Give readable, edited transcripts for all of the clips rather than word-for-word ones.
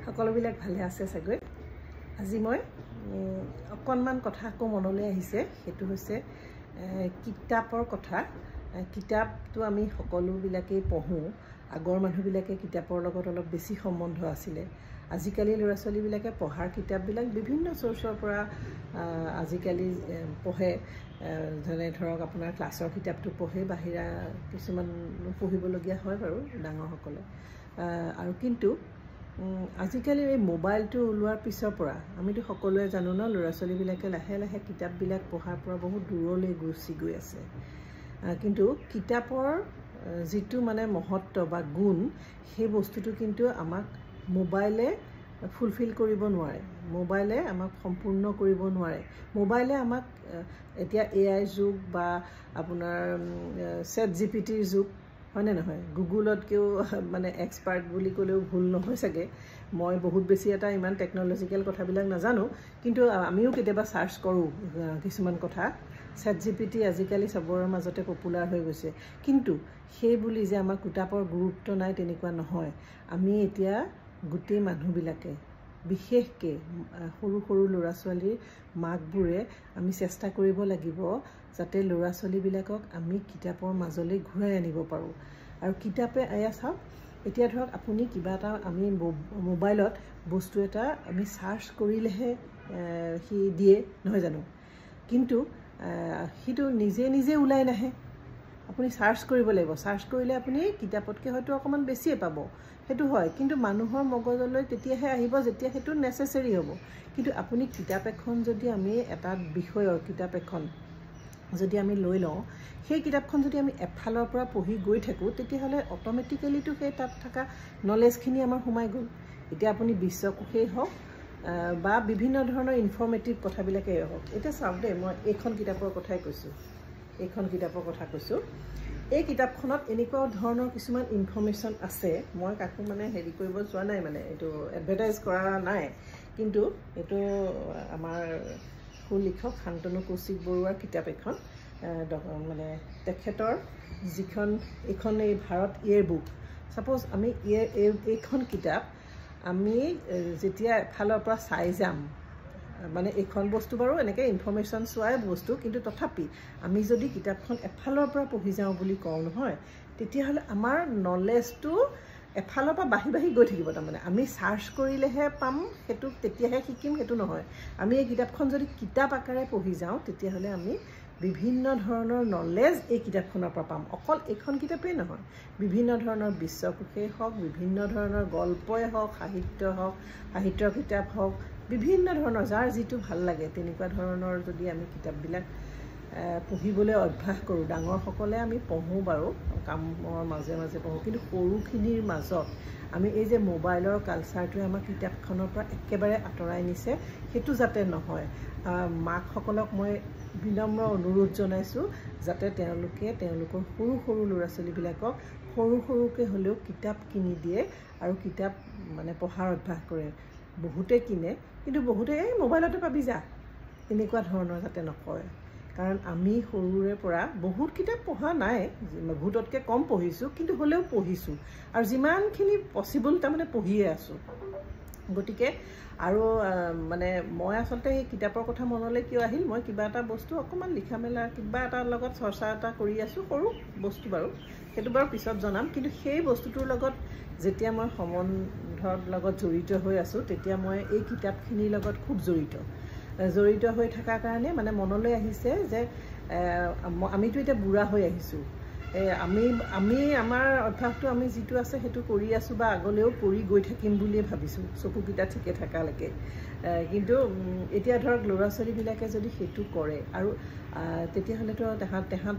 সকলোবিলাক ভালে আছে চাগৈ। আজি মই অকণমান কথা আকৌ মনলৈ আহিছে, সেইটো হৈছে কিতাপৰ কথা। কিতাপটো আমি সকলোবিলাকেই পঢ়োঁ। আগৰ মানুহবিলাকে কিতাপৰ লগত অলপ বেছি সম্বন্ধ আছিলে। আজিকালি ল'ৰা ছোৱালীবিলাকে পঢ়াৰ কিতাপবিলাক বিভিন্ন চ'ৰ্চৰ পৰা আজিকালি পঢ়ে। যেনে ধৰক আপোনাৰ ক্লাছৰ কিতাপটো পঢ়ে, বাহিৰা কিছুমান পঢ়িবলগীয়া হয় বাৰু ডাঙৰসকলে। আৰু কিন্তু আজিকালি এই মোবাইলটো ওলোৱাৰ পিছৰ পৰা আমিতো সকলোৱে জানো ন, ল'ৰা ছোৱালীবিলাকে লাহে লাহে কিতাপবিলাক পঢ়াৰ পৰা বহুত দূৰলৈ গুচি গৈ আছে। কিন্তু কিতাপৰ যিটো মানে মহত্ব বা গুণ, সেই বস্তুটো কিন্তু আমাক মোবাইলে ফুলফিল কৰিব নোৱাৰে। মোবাইলে আমাক সম্পূৰ্ণ কৰিব নোৱাৰে। মোবাইলে আমাক এতিয়া AI যুগ বা আপোনাৰ ChatGPTৰ যুগ, হয়নে নহয়? গুগলতকৈও মানে এক্সপাৰ্ট বুলি ক'লেও ভুল নহয় চাগে। মই বহুত বেছি এটা ইমান টেকন'লজিকেল কথাবিলাক নাজানো, কিন্তু আমিও কেতিয়াবা চাৰ্চ কৰোঁ কিছুমান কথা। ChatGPT আজিকালি চবৰে মাজতে পপুলাৰ হৈ গৈছে। কিন্তু সেই বুলি যে আমাৰ কিতাপৰ গুৰুত্ব নাই তেনেকুৱা নহয়। আমি এতিয়া গোটেই মানুহবিলাকে, বিশেষকৈ সৰু সৰু ল'ৰা ছোৱালীৰ মাকবোৰে আমি চেষ্টা কৰিব লাগিব যাতে ল'ৰা ছোৱালীবিলাকক আমি কিতাপৰ মাজলৈ ঘূৰাই আনিব পাৰোঁ। আৰু কিতাপে এয়া চাওক, এতিয়া ধৰক আপুনি কিবা এটা আমি মোবাইলত বস্তু এটা আমি চাৰ্চ কৰিলেহে সি দিয়ে, নহয় জানো? কিন্তু সিটো নিজে নিজে ওলাই নাহে। আপুনি চাৰ্চ কৰিব লাগিব। চাৰ্চ কৰিলে আপুনি কিতাপতকৈ হয়তো অকণমান বেছিয়ে পাব, সেইটো হয়। কিন্তু মানুহৰ মগজলৈ তেতিয়াহে আহিব যেতিয়া সেইটো নেচেচেৰী হ'ব। কিন্তু আপুনি কিতাপ এখন যদি আমি এটা বিষয়ৰ কিতাপ এখন যদি আমি লৈ লওঁ, সেই কিতাপখন যদি আমি এফালৰ পৰা পঢ়ি গৈ থাকোঁ, তেতিয়াহ'লে অট'মেটিকেলিতো সেই তাত থকা নলেজখিনি আমাৰ সোমাই গ'ল। এতিয়া আপুনি বিশ্বকোষেই হওক বা বিভিন্ন ধৰণৰ ইনফৰ্মেটিভ কথাবিলাকেই হওক। এতিয়া চাওক দেই, মই এইখন কিতাপৰ কথাই কৈছোঁ। এইখন কিতাপৰ কথা কৈছোঁ। এই কিতাপখনত এনেকুৱা ধৰণৰ কিছুমান ইনফৰ্মেশ্যন আছে। মই কাকো মানে হেৰি কৰিব যোৱা নাই, মানে এইটো এডভাৰটাইজ কৰা নাই। কিন্তু এইটো আমাৰ সুলিখক শান্তনু কৌশিক বৰুৱাৰ কিতাপ এখন। মানে তেখেতৰ যিখন এইখন এই ভাৰত ইয়েৰ বুক। ছাপ'জ আমি এইখন কিতাপ আমি যেতিয়া এফালৰ পৰা চাই যাম, মানে এইখন বস্তু বাৰু এনেকৈ ইনফৰ্মেশ্যন চোৱাই বস্তু, কিন্তু তথাপি আমি যদি কিতাপখন এফালৰ পৰা পঢ়ি যাওঁ বুলি কওঁ নহয়, তেতিয়াহ'লে আমাৰ নলেজটো এফালৰ পৰা বাঢ়ি বাঢ়ি গৈ থাকিব। তাৰমানে আমি চাৰ্চ কৰিলেহে পাম, সেইটো তেতিয়াহে শিকিম, সেইটো নহয়। আমি এই কিতাপখন যদি কিতাপ আকাৰে পঢ়ি যাওঁ, তেতিয়াহ'লে আমি বিভিন্ন ধৰণৰ নলেজ এই কিতাপখনৰ পৰা পাম। অকল এইখন কিতাপেই নহয়, বিভিন্ন ধৰণৰ বিশ্বকোষেই হওক, বিভিন্ন ধৰণৰ গল্পই হওক, সাহিত্যৰ কিতাপ হওক, বিভিন্ন ধৰণৰ যাৰ যিটো ভাল লাগে তেনেকুৱা ধৰণৰ যদি আমি কিতাপবিলাক পঢ়িবলৈ অভ্যাস কৰোঁ। ডাঙৰসকলে আমি পঢ়োঁ বাৰু, কামৰ মাজে মাজে পঢ়োঁ, কিন্তু সৰুখিনিৰ মাজত আমি এই যে মোবাইলৰ কালচাৰটোৱে আমাৰ কিতাপখনৰ পৰা একেবাৰে আঁতৰাই নিছে, সেইটো যাতে নহয়। মাকসকলক মই বিনম্ৰ অনুৰোধ জনাইছোঁ যাতে তেওঁলোকে তেওঁলোকৰ সৰু সৰু ল'ৰা ছোৱালীবিলাকক সৰু সৰুকৈ হ'লেও কিতাপ কিনি দিয়ে আৰু কিতাপ মানে পঢ়াৰ অভ্যাস কৰে। বহুতে কিনে, কিন্তু বহুতে এই মোবাইলতে পাবি যা, এনেকুৱা ধৰণৰ যাতে নকয়। কাৰণ আমি সৰুৰে পৰা বহুত কিতাপ পঢ়া নাই, বহুততকৈ কম পঢ়িছোঁ, কিন্তু হ'লেও পঢ়িছোঁ। আৰু যিমানখিনি পচিবল তাৰমানে পঢ়িয়ে আছোঁ। গতিকে আৰু মানে মই আচলতে এই কিতাপৰ কথা মনলৈ কিয় আহিল, মই কিবা এটা বস্তু অকণমান লিখা মেলা কিবা এটাৰ লগত চৰ্চা এটা কৰি আছোঁ, সৰু বস্তু বাৰু, সেইটো বাৰু পিছত জনাম। কিন্তু সেই বস্তুটোৰ লগত যেতিয়া মই সম্বন্ধৰ লগত জড়িত হৈ আছোঁ, তেতিয়া মই এই কিতাপখিনিৰ লগত খুব জড়িত হৈ থকাৰ কাৰণে মানে মনলৈ আহিছে যে আমিতো এতিয়া বুঢ়া হৈ আহিছোঁ। আমি আমাৰ অভ্যাসটো আমি যিটো আছে সেইটো কৰি আছোঁ বা আগলৈও কৰি গৈ থাকিম বুলিয়ে ভাবিছোঁ, চকুকেইটা ঠিকে থকালৈকে। কিন্তু এতিয়া ধৰক ল'ৰা ছোৱালীবিলাকে যদি সেইটো কৰে, আৰু তেতিয়াহ'লেতো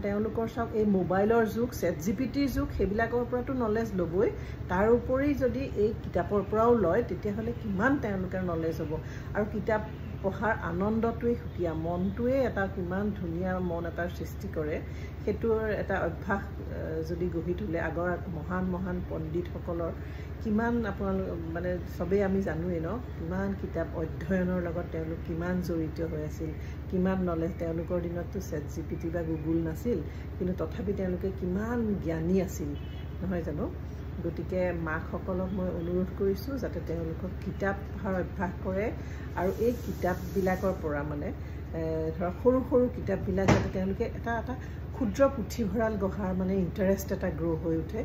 তেওঁলোকৰ চাওক এই মোবাইলৰ যুগ, ChatGPTৰ যুগ, সেইবিলাকৰ পৰাতো নলেজ ল'বই। তাৰ উপৰি যদি এই কিতাপৰ পৰাও লয়, তেতিয়াহ'লে কিমান তেওঁলোকৰ নলেজ হ'ব। আৰু কিতাপ পঢ়াৰ আনন্দটোৱেই সুকীয়া, মনটোৱে এটা কিমান ধুনীয়া মন এটাৰ সৃষ্টি কৰে। সেইটোৰ এটা অভ্যাস যদি গঢ়ি তোলে, আগৰ মহান পণ্ডিতসকলৰ কিমান আপোনালোক মানে চবেই আমি জানোৱেই ন, কিমান কিতাপ অধ্যয়নৰ লগত তেওঁলোক কিমান জড়িত হৈ আছিল, কিমান নলেজ। তেওঁলোকৰ দিনততো ChatGPT বা গুগল নাছিল, কিন্তু তথাপি তেওঁলোকে কিমান জ্ঞানী আছিল, নহয় জানো? গতিকে মাকসকলক মই অনুৰোধ কৰিছোঁ যাতে তেওঁলোকক কিতাপ পঢ়াৰ অভ্যাস কৰে আৰু এই কিতাপবিলাকৰ পৰা মানে ধৰক সৰু সৰু কিতাপবিলাক যাতে তেওঁলোকে এটা এটা ক্ষুদ্ৰ পুথিভঁৰাল গঢ়াৰ মানে ইণ্টাৰেষ্ট এটা গ্ৰ' হৈ উঠে।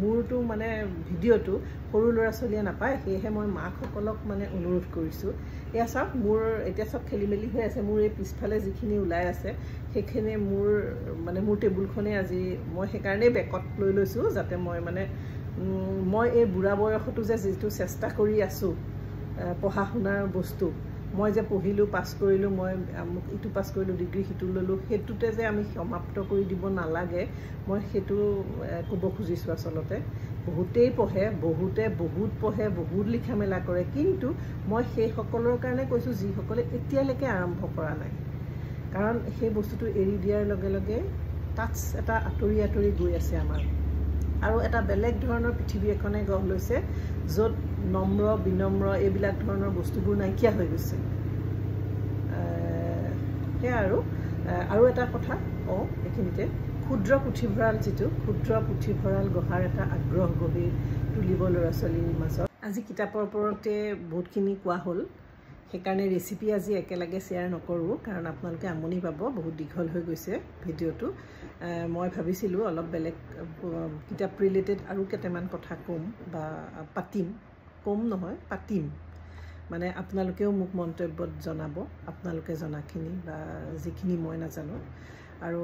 মোৰতো মানে ভিডিঅ'টো সৰু ল'ৰা ছোৱালীয়ে নাপায়, সেয়েহে মই মাকসকলক মানে অনুৰোধ কৰিছোঁ। এয়া চাওক, মোৰ এতিয়া চব খেলি মেলি হৈ আছে। মোৰ এই পিছফালে যিখিনি ওলাই আছে সেইখিনি মোৰ টেবুলখনেই আজি মই সেইকাৰণেই বেকত লৈ লৈছোঁ, যাতে মই এই বুঢ়া বয়সতো যে যিটো চেষ্টা কৰি আছোঁ পঢ়া শুনাৰ বস্তু, মই যে পঢ়িলোঁ, পাছ কৰিলোঁ, মই ইটো পাছ কৰিলোঁ, ডিগ্ৰী সিটো ল'লোঁ, সেইটোতে যে আমি সমাপ্ত কৰি দিব নালাগে, মই সেইটো ক'ব খুজিছোঁ। আচলতে বহুতেই পঢ়ে, বহুত পঢ়ে, বহুত লিখা মেলা কৰে, কিন্তু মই সেইসকলৰ কাৰণে কৈছোঁ যিসকলে এতিয়ালৈকে আৰম্ভ কৰা নাই। কাৰণ সেই বস্তুটো এৰি দিয়াৰ লগে লগে টাচ এটা আঁতৰি আঁতৰি গৈ আছে আমাৰ, আৰু এটা বেলেগ ধৰণৰ পৃথিৱী এখনে গঢ় লৈছে য'ত নম্ৰ বিনম্ৰ এইবিলাক ধৰণৰ বস্তুবোৰ নাইকিয়া হৈ গৈছে। সেয়া আৰু এটা কথা কওঁ এইখিনিতে, ক্ষুদ্ৰ পুথিভঁৰাল গঢ়াৰ এটা আগ্ৰহ গঢ়ি তুলিব ল'ৰা ছোৱালীৰ মাজত। আজি কিতাপৰ ওপৰতে বহুতখিনি কোৱা হ'ল, সেইকাৰণে ৰেচিপি আজি একেলগে শ্বেয়াৰ নকৰোঁ, কাৰণ আপোনালোকে আমনি পাব, বহুত দীঘল হৈ গৈছে ভিডিঅ'টো। মই ভাবিছিলোঁ অলপ বেলেগ কিতাপ ৰিলেটেড আৰু কেইটামান কথা ক'ম বা পাতিম, মানে আপোনালোকেও মোক মন্তব্যত জনাব, আপোনালোকে জনাখিনি বা যিখিনি মই নাজানো। আৰু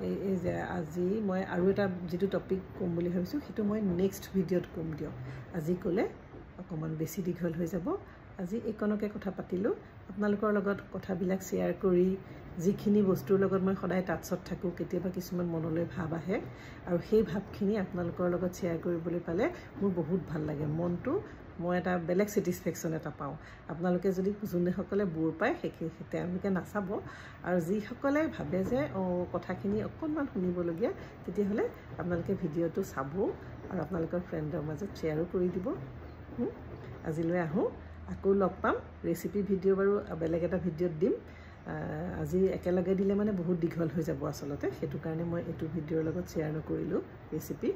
এই যে আজি মই আৰু এটা যিটো টপিক ক'ম বুলি ভাবিছোঁ সেইটো মই নেক্সট ভিডিঅ'ত ক'ম দিয়ক। আজি ক'লে অকণমান বেছি দীঘল হৈ যাব। আজি এইকণকে কথা পাতিলোঁ। আপোনালোকৰ লগত কথাবিলাক শ্বেয়াৰ কৰি যিখিনি বস্তুৰ লগত মই সদায় টাচত থাকোঁ, কেতিয়াবা কিছুমান মনলৈ ভাৱ আহে, আৰু সেই ভাৱখিনি আপোনালোকৰ লগত শ্বেয়াৰ কৰিবলৈ পালে মোৰ বহুত ভাল লাগে। মনটো মই এটা বেলেগ ছেটিছফেকশ্যন এটা পাওঁ। আপোনালোকে যদি যোনসকলে বোৰ পায় তেওঁলোকে নাচাব, আৰু যিসকলে ভাবে যে কথাখিনি অকণমান শুনিবলগীয়া, তেতিয়াহ'লে আপোনালোকে ভিডিঅ'টো চাব আৰু আপোনালোকৰ ফ্ৰেণ্ডৰ মাজত শ্বেয়াৰো কৰি দিব। আজিলৈ আহোঁ, আকৌ লগ পাম। ৰেচিপি ভিডিঅ' বাৰু বেলেগ এটা ভিডিঅ'ত দিম। আজি একেলগে দিলে মানে বহুত দীঘল হৈ যাব আচলতে, সেইটো কাৰণে মই এইটো ভিডিঅ'ৰ লগত শ্বেয়াৰ নকৰিলোঁ ৰেচিপি।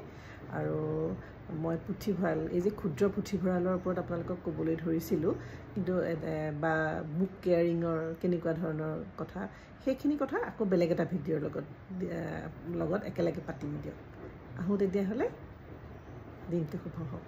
আৰু মই এই যে ক্ষুদ্ৰ পুথিভঁৰালৰ ওপৰত আপোনালোকক ক'বলৈ ধৰিছিলোঁ, কিন্তু বা বুক কেয়াৰিঙৰ কেনেকুৱা ধৰণৰ কথা, সেইখিনি কথা আকৌ বেলেগ এটা ভিডিঅ'ৰ লগত একেলগে পাতিম দিয়ক। আহোঁ তেতিয়াহ'লে, দিনটো শুভ হওক।